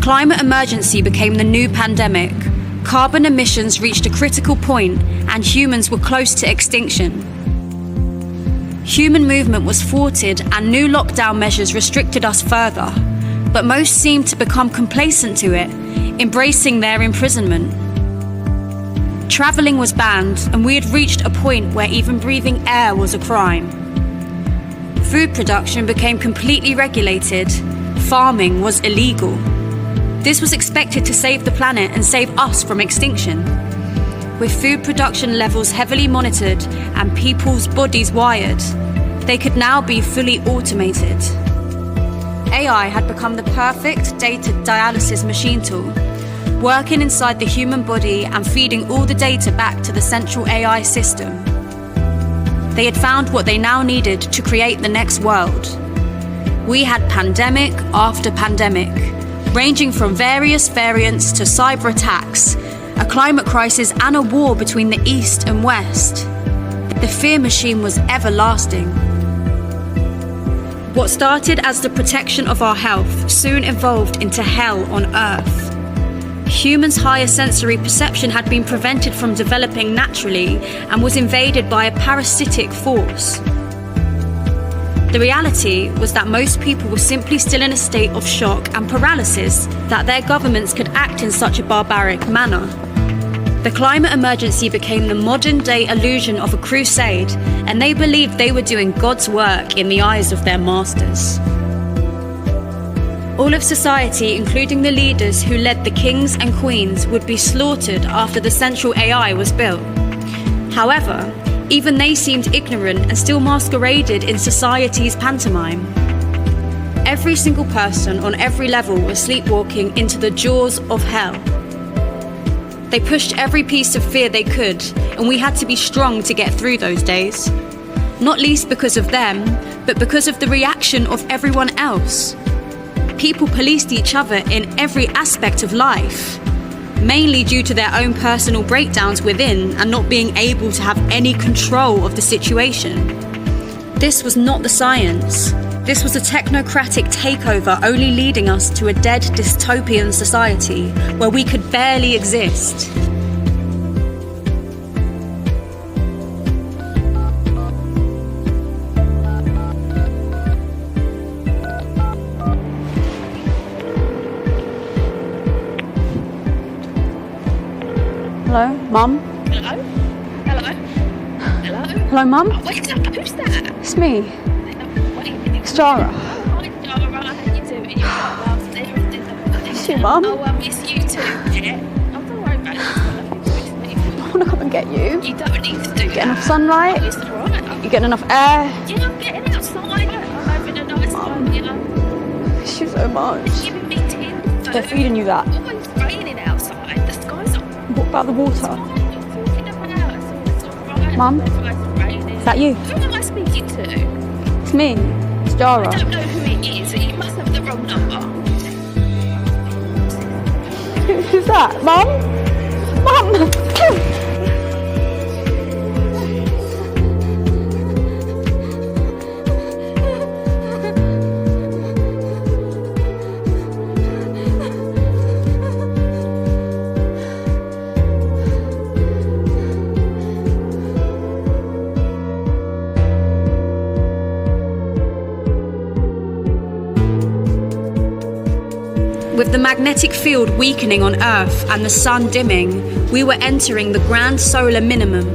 climate emergency became the new pandemic. Carbon emissions reached a critical point and humans were close to extinction. Human movement was thwarted and new lockdown measures restricted us further, but most seemed to become complacent to it, embracing their imprisonment. Travelling was banned and we had reached a point where even breathing air was a crime. Food production became completely regulated. Farming was illegal. This was expected to save the planet and save us from extinction. With food production levels heavily monitored and people's bodies wired, they could now be fully automated. AI had become the perfect data dialysis machine tool, working inside the human body and feeding all the data back to the central AI system. They had found what they now needed to create the next world. We had pandemic after pandemic, ranging from various variants to cyber attacks, a climate crisis and a war between the East and West. The fear machine was everlasting. What started as the protection of our health soon evolved into hell on Earth. Humans' higher sensory perception had been prevented from developing naturally and was invaded by a parasitic force. The reality was that most people were simply still in a state of shock and paralysis that their governments could act in such a barbaric manner. The climate emergency became the modern-day illusion of a crusade, and they believed they were doing God's work in the eyes of their masters. All of society, including the leaders who led the kings and queens, would be slaughtered after the central AI was built. However, even they seemed ignorant and still masqueraded in society's pantomime. Every single person on every level was sleepwalking into the jaws of hell. They pushed every piece of fear they could, and we had to be strong to get through those days. Not least because of them, but because of the reaction of everyone else. People policed each other in every aspect of life, mainly due to their own personal breakdowns within and not being able to have any control of the situation. This was not the science. This was a technocratic takeover only leading us to a dead dystopian society where we could barely exist. Hello, Mum? Hello? Hello? Hello? Hello, Mum? Oh, wait up, who's that? It's me. Wait a minute. It's Jara. Hi, Jara, how you doing? You're right, It's you, Mum. Oh, I miss you too, yeah. Oh, don't worry about it. I want to come and get you. You don't need to do Get that. enough sunlight? Oh, it's alright. You getting enough air? Yeah, I'm getting outside. I'm having a nice time, you know. I miss you so much. You're giving me tin food. They're feeding you that. Oh, it's raining outside. The sky's on. What about the water? What are you talking about? It's alright. Mum? The sky's raining. Is that you? Who am I speaking to? It's me. It's Jara. I don't know who it is, so you must have the wrong number. Who's that? Mum? Mum! With the magnetic field weakening on Earth and the sun dimming, we were entering the grand solar minimum.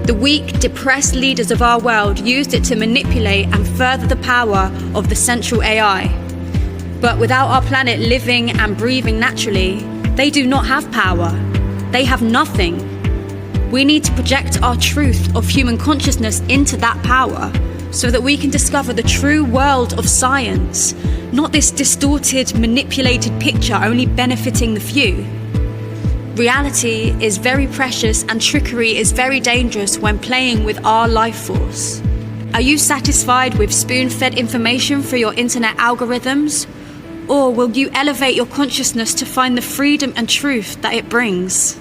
The weak, depressed leaders of our world used it to manipulate and further the power of the central AI. But without our planet living and breathing naturally, they do not have power. They have nothing. We need to project our truth of human consciousness into that power, so that we can discover the true world of science, not this distorted, manipulated picture only benefiting the few. Reality is very precious and trickery is very dangerous when playing with our life force. Are you satisfied with spoon-fed information for your internet algorithms? Or will you elevate your consciousness to find the freedom and truth that it brings?